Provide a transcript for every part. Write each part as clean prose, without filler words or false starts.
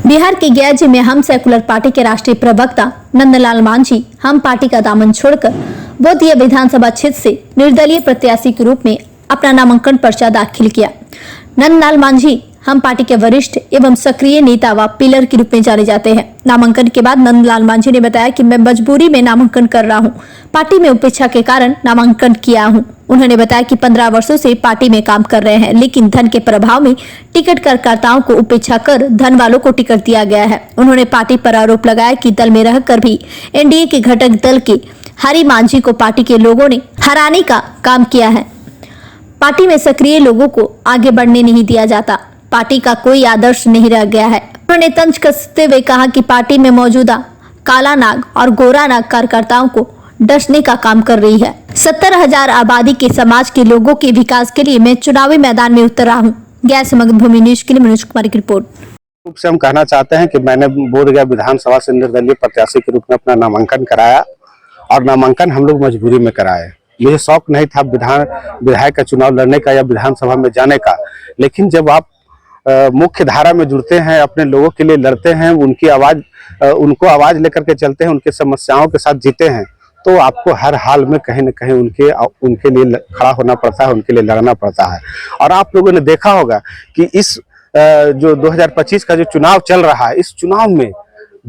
बिहार के गया में हम सेकुलर पार्टी के राष्ट्रीय प्रवक्ता नंदलाल मांझी हम पार्टी का दामन छोड़कर बोधिया विधानसभा क्षेत्र से निर्दलीय प्रत्याशी के रूप में अपना नामांकन पर्चा दाखिल किया। नंदलाल मांझी हम पार्टी के वरिष्ठ एवं सक्रिय नेता व पिलर के रूप में जाने जाते हैं। नामांकन के बाद नंदलाल मांझी ने बताया कि मैं मजबूरी में नामांकन कर रहा हूं, पार्टी में उपेक्षा के कारण नामांकन किया हूं। उन्होंने बताया कि 15 वर्षों से पार्टी में काम कर रहे हैं, लेकिन धन के प्रभाव में टिकट कार्यकर्ताओं को उपेक्षा कर धन वालों को टिकट दिया गया है। उन्होंने पार्टी पर आरोप लगाया कि दल में रहकर भी एनडीए के घटक दल के हरि मांझी को पार्टी के लोगों ने हराने का काम किया है। पार्टी में सक्रिय लोगों को आगे बढ़ने नहीं दिया जाता, पार्टी का कोई आदर्श नहीं रह गया है। उन्होंने तंज कसते हुए कहा कि पार्टी में मौजूदा काला नाग और गोरा नाग कार्यकर्ताओं को डसने का काम कर रही है। 70,000 आबादी के समाज के लोगों के विकास के लिए मैं चुनावी मैदान में उतर रहा हूँ। गया से मगधभूमि न्यूज के लिए मनोज कुमार की रिपोर्ट। रूप से हम कहना चाहते हैं कि मैंने बोधगया विधानसभा से निर्दलीय प्रत्याशी के रूप में अपना नामांकन कराया और नामांकन हम लोग मजबूरी में कराए। मुझे शौक नहीं था विधायक का चुनाव लड़ने का या विधानसभा में जाने का, लेकिन जब आप मुख्य धारा में जुड़ते हैं, अपने लोगों के लिए लड़ते हैं, उनको आवाज लेकर के चलते हैं, उनके समस्याओं के साथ जीते हैं, तो आपको हर हाल में कहीं न कहीं उनके लिए खड़ा होना पड़ता है, उनके लिए लड़ना पड़ता है। और आप लोगों ने देखा होगा कि इस जो 2025 का जो चुनाव चल रहा है, इस चुनाव में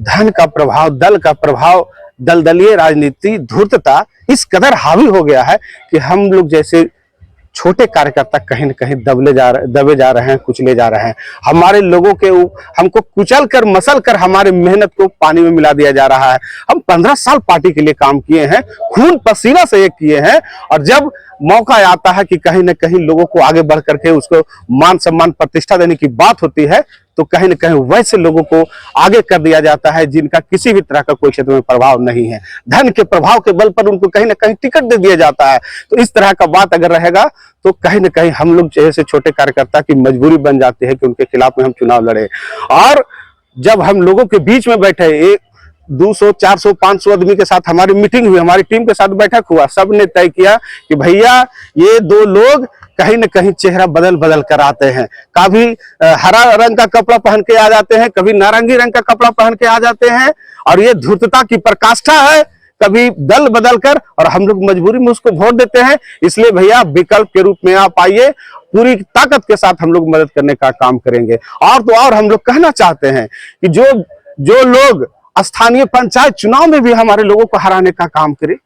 धन का प्रभाव, दल का प्रभाव, दलदलीय राजनीति, धूर्तता इस कदर हावी हो गया है कि हम लोग जैसे छोटे कार्यकर्ता कहीं न कहीं दबे जा रहे हैं, कुचले जा रहे हैं। हमारे लोगों के हमको कुचल कर, मसल कर हमारे मेहनत को पानी में मिला दिया जा रहा है। हम 15 साल पार्टी के लिए काम किए हैं, खून पसीना से ये किए हैं, और जब मौका आता है कि कहीं न कहीं लोगों को आगे बढ़ करके उसको मान सम्मान प्रतिष्ठा देने की बात होती है, तो कहीं न कहीं वैसे लोगों को आगे कर दिया जाता है जिनका किसी भी तरह का कोई क्षेत्र में प्रभाव नहीं है। धन के प्रभाव के बल पर उनको कहीं न कहीं टिकट दे दिया जाता है। तो इस तरह का बात अगर रहेगा तो कहीं न कहीं हम लोग जैसे छोटे कार्यकर्ता की मजबूरी बन जाती है कि उनके खिलाफ में हम चुनाव लड़े। और जब हम लोगों के बीच में बैठे, एक 200, 400, 500 आदमी के साथ हमारी मीटिंग हुई, हमारी टीम के साथ बैठक हुआ, सब ने तय किया कि भैया ये दो लोग कहीं न कहीं चेहरा बदल बदल कर आते हैं। कभी हरा रंग का कपड़ा पहन के आ जाते हैं, कभी नारंगी रंग का कपड़ा पहन के आ जाते हैं, और ये धूर्तता की पराकाष्ठा है, कभी दल बदल कर, और हम लोग मजबूरी में उसको वोट देते हैं। इसलिए भैया विकल्प के रूप में आप आइए, पूरी ताकत के साथ हम लोग मदद करने का काम करेंगे। और तो और हम लोग कहना चाहते हैं कि जो लोग स्थानीय पंचायत चुनाव में भी हमारे लोगों को हराने का काम करे,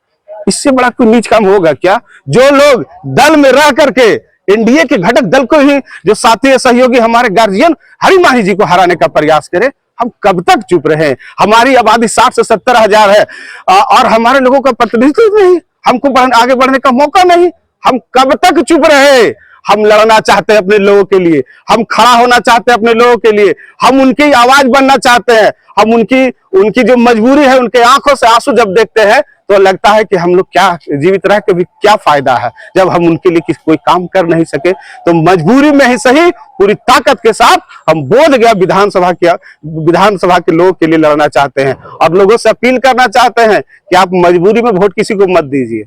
इससे बड़ा कोई नीच काम होगा क्या? जो लोग दल में रह करके एनडीए के घटक दल को ही, जो साथी सहयोगी हमारे गार्जियन हरि मांझी जी को हराने का प्रयास करे, हम कब तक चुप रहे? हमारी आबादी 60 से 70,000 है और हमारे लोगों का प्रतिनिधित्व नहीं, हमको आगे बढ़ने का मौका नहीं। हम कब तक चुप रहे? हम लड़ना चाहते हैं अपने लोगों के लिए, हम खड़ा होना चाहते हैं अपने लोगों के लिए, हम उनकी आवाज बनना चाहते हैं। हम उनकी जो मजबूरी है, उनके आंखों से आंसू जब देखते हैं तो लगता है कि हम लोग क्या जीवित रह के भी क्या फायदा है, जब हम उनके लिए कोई काम कर नहीं सके। तो मजबूरी में ही सही, पूरी ताकत के साथ हम बोधगया विधानसभा के लोगों के लिए लड़ना चाहते हैं, और लोगों से अपील करना चाहते हैं कि आप मजबूरी में वोट किसी को मत दीजिए।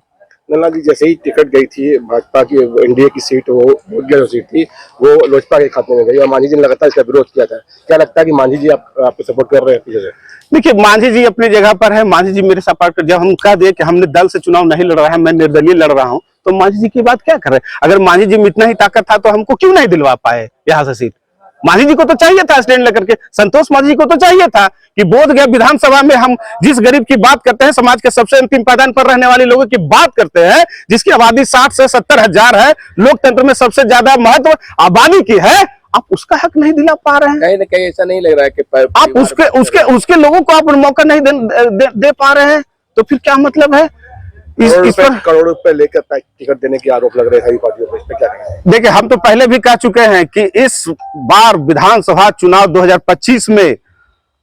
नल्ला जी, जैसे ही टिकट गई थी भाजपा की एनडीए की सीट, वो बोधगया जो सीट थी वो लोजपा के खाते में गई, और मांझी जी ने लगातार इसका विरोध किया था। क्या लगता है कि मांझी जी आपको सपोर्ट कर रहे हैं पीछे से? देखिए, मांझी जी अपनी जगह पर है, मांझी जी मेरे सपोर्ट कर। जब हम कह दिए कि हमने दल से चुनाव नहीं लड़ रहा है, मैं निर्दलीय लड़ रहा हूँ, तो मांझी जी की बात क्या कर रहे हैं? अगर मांझी जी में इतना ही ताकत था तो हमको क्यों नहीं दिलवा पाए यहाँ से सीट? मांझी जी को तो चाहिए था स्टैंड लेकर के, संतोष मांझी जी को तो चाहिए था कि बोधगया विधानसभा में हम जिस गरीब की बात करते हैं, समाज के सबसे अंतिम पायदान पर रहने वाले लोगों की बात करते हैं, जिसकी आबादी 60 से 70,000 है, लोकतंत्र में सबसे ज्यादा महत्व आबादी की है, आप उसका हक नहीं दिला पा रहे हैं। कहीं ना कहीं ऐसा नहीं लग रहा है कि आप उसके लोगों को आप मौका नहीं दे पा रहे हैं, तो फिर क्या मतलब है? इस पर करोड़ों रुपए लेकर टिकट देने के आरोप लग रहे हैं सभी पार्टियों पर, इस पर क्या कहेंगे? देखिए, हम तो पहले भी कह चुके हैं कि इस बार विधानसभा चुनाव 2025 में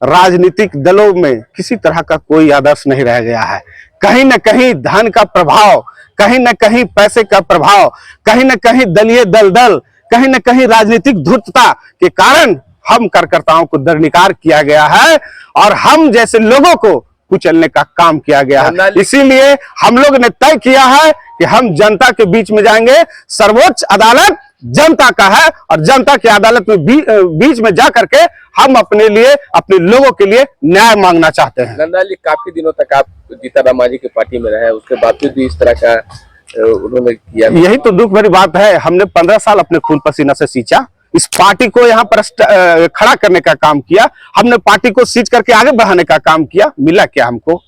राजनीतिक दलों में किसी तरह का कोई आदर्श नहीं रह गया है। कहीं न कहीं धन का प्रभाव, कहीं न कहीं पैसे का प्रभाव, कहीं न कहीं दलीय दलदल, कहीं न कहीं राजनीतिक धूर्तता के कारण हम कार्यकर्ताओं को दरनिकार किया गया है, और हम जैसे लोगों को कुचलने का काम किया गया है। इसीलिए हम लोग ने तय किया है कि हम जनता के बीच में जाएंगे। सर्वोच्च अदालत जनता का है और जनता की अदालत में बीच में जा करके हम अपने लिए, अपने लोगों के लिए न्याय मांगना चाहते हैं। नंदलाल जी, काफी दिनों तक आप जीतन राम मांझी की पार्टी में रहे, उसके बावजूद भी इस तरह का उन्होंने किया। यही तो दुख भरी बात है। हमने 15 साल अपने खून पसीना से सींचा, इस पार्टी को यहाँ पर खड़ा करने का काम किया, हमने पार्टी को सींच करके आगे बढ़ाने का काम किया। मिला क्या हमको?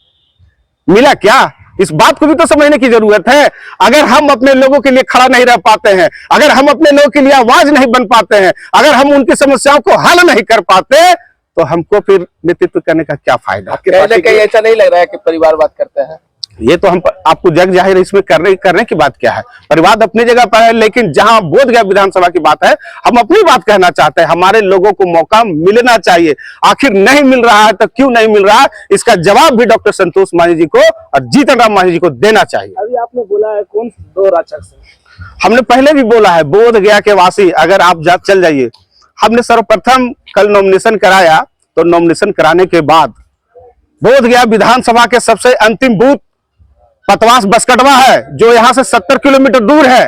मिला क्या? इस बात को भी तो समझने की जरूरत है। अगर हम अपने लोगों के लिए खड़ा नहीं रह पाते हैं, अगर हम अपने लोगों के लिए आवाज नहीं बन पाते हैं, अगर हम उनकी समस्याओं को हल नहीं कर पाते, तो हमको फिर नेतृत्व करने का क्या फायदा? कहीं ऐसा नहीं लग रहा है कि परिवारवाद करते हैं? ये तो हम आपको जग जाहिर इसमें करने की बात क्या है? परिवार अपनी जगह पर है, लेकिन जहां बोधगया विधानसभा की बात है, हम अपनी बात कहना चाहते हैं। हमारे लोगों को मौका मिलना चाहिए। आखिर नहीं मिल रहा है तो क्यों नहीं मिल रहा है, इसका जवाब भी डॉक्टर संतोष मांझी जी को और जीतन राम मांझी जी को देना चाहिए। अभी आपने बोला है कौन दो राक्षस हैं? हमने पहले भी बोला है, बोधगया के वासी अगर आप चल जाइए। हमने सर्वप्रथम कल नॉमिनेशन कराया, तो नॉमिनेशन कराने के बाद बोधगया विधानसभा के सबसे अंतिम बूथ पतवास बसकटवा है, जो यहाँ से 70 किलोमीटर दूर है।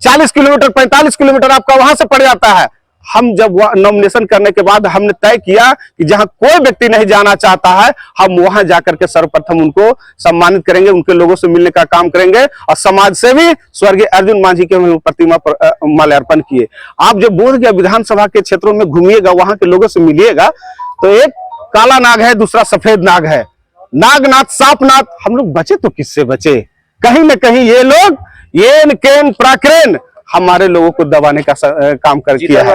40 किलोमीटर 45 किलोमीटर आपका वहां से पड़ जाता है। हम जब नॉमिनेशन करने के बाद हमने तय किया कि जहां कोई व्यक्ति नहीं जाना चाहता है, हम वहां जाकर के सर्वप्रथम उनको सम्मानित करेंगे, उनके लोगों से मिलने का काम करेंगे और समाज सेवी स्वर्गीय अर्जुन मांझी के प्रतिमा पर माल्यार्पण किए। आप जब बोधगया विधानसभा के क्षेत्रों में घूमिएगा, वहां के लोगों से मिलिएगा, तो एक काला नाग है, दूसरा सफेद नाग है। नागनाथ सांपनाथ, हम लोग बचे तो किससे बचे? कहीं न कहीं ये लोग येन केन प्राक्रेन हमारे लोगों को दबाने का काम कर किया है।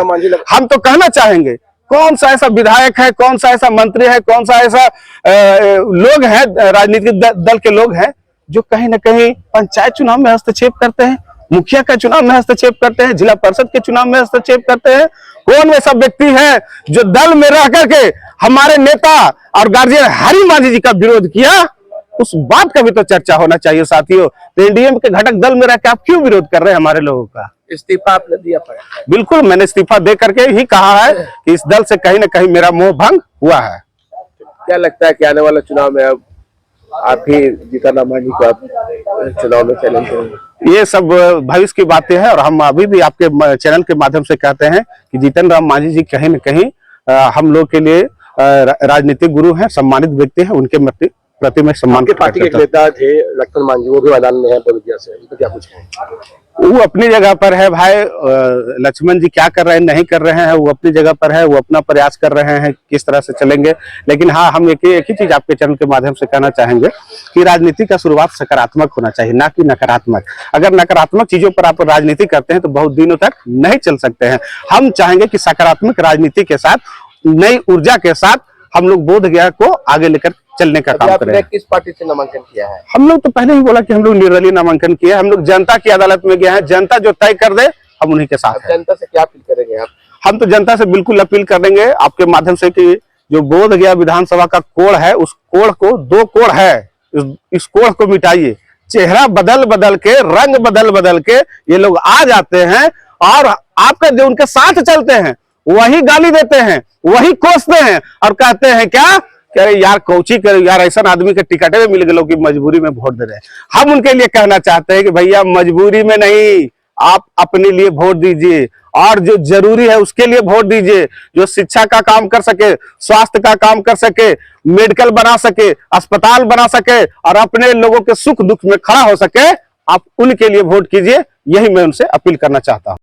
हम तो कहना चाहेंगे, कौन सा ऐसा विधायक है, कौन सा ऐसा मंत्री है, कौन सा ऐसा लोग हैं, राजनीतिक दल के लोग हैं, जो कहीं न कहीं पंचायत चुनाव में हस्तक्षेप करते हैं, मुखिया का चुनाव में हस्तक्षेप करते हैं, जिला परिषद के चुनाव में हस्तक्षेप करते हैं। कौन ऐसा व्यक्ति है जो दल में रह करके हमारे नेता और गार्जियन हरि मांझी जी का विरोध किया? उस बात का भी तो चर्चा होना चाहिए साथियों। तो एनडीए के घटक दल में रह के आप क्यों विरोध कर रहे हैं हमारे लोगों का? इस्तीफा आपने दिया पड़ा? बिल्कुल, मैंने इस्तीफा दे करके ही कहा है कि इस दल से कहीं ना कहीं मेरा मोह भंग हुआ है। क्या लगता है कि आने वाले चुनाव में अब आप ही जीतन राम मांझी को आप चुनाव में चैलेंज करेंगे? ये सब भविष्य की बातें हैं और हम अभी भी आपके चैनल के माध्यम से कहते हैं कि जीतन राम मांझी जी कहीं न कहीं हम लोग के लिए राजनीतिक गुरु हैं, सम्मानित व्यक्ति हैं। उनके प्रति में सम्मान। पार्टी के नेता थे लक्ष्मण मांझी, वो भी मैदान में है बोधगया से, इस पर क्या कुछ है? वो अपनी जगह पर है भाई। लक्ष्मण जी क्या कर रहे हैं, नहीं कर रहे हैं, वो अपनी जगह पर है, वो अपना प्रयास कर रहे हैं किस तरह से चलेंगे। लेकिन हाँ, हम एक ही चीज आपके चैनल के माध्यम से कहना चाहेंगे कि राजनीति का शुरुआत सकारात्मक होना चाहिए, ना कि नकारात्मक। अगर नकारात्मक चीजों पर आप राजनीति करते हैं तो बहुत दिनों तक नहीं चल सकते हैं। हम चाहेंगे कि सकारात्मक राजनीति के साथ, नई ऊर्जा के साथ हम लोग बोधगया को आगे लेकर चलने का काम करें। किस पार्टी से नामांकन किया है? हम लोग तो पहले ही बोला कि हम लोग निर्दलीय नामांकन किया। हम लोग जनता की अदालत में गए हैं, जनता जो तय कर दे हम उन्हीं के साथ हैं। जनता से क्या अपील करेंगे आप? हम तो जनता से बिल्कुल अपील करेंगे आपके माध्यम से कि जो बोधगया विधानसभा का कोड है, उस कोड को, 2 कोड है, इस कोड को मिटाइए। चेहरा बदल बदल के, रंग बदल बदल के ये लोग आ जाते हैं और आपका जो उनके साथ चलते हैं वही गाली देते हैं, वही कोसते हैं और कहते हैं क्या कि यार कोची कर यार, ऐसा आदमी के टिकट में मिल गए कि मजबूरी में वोट दे रहे हैं। हम उनके लिए कहना चाहते हैं कि भैया मजबूरी में नहीं, आप अपने लिए वोट दीजिए और जो जरूरी है उसके लिए वोट दीजिए। जो शिक्षा का काम कर सके, स्वास्थ्य का काम कर सके, मेडिकल बना सके, अस्पताल बना सके और अपने लोगों के सुख दुख में खड़ा हो सके, आप उनके लिए वोट कीजिए। यही मैं उनसे अपील करना चाहता हूं।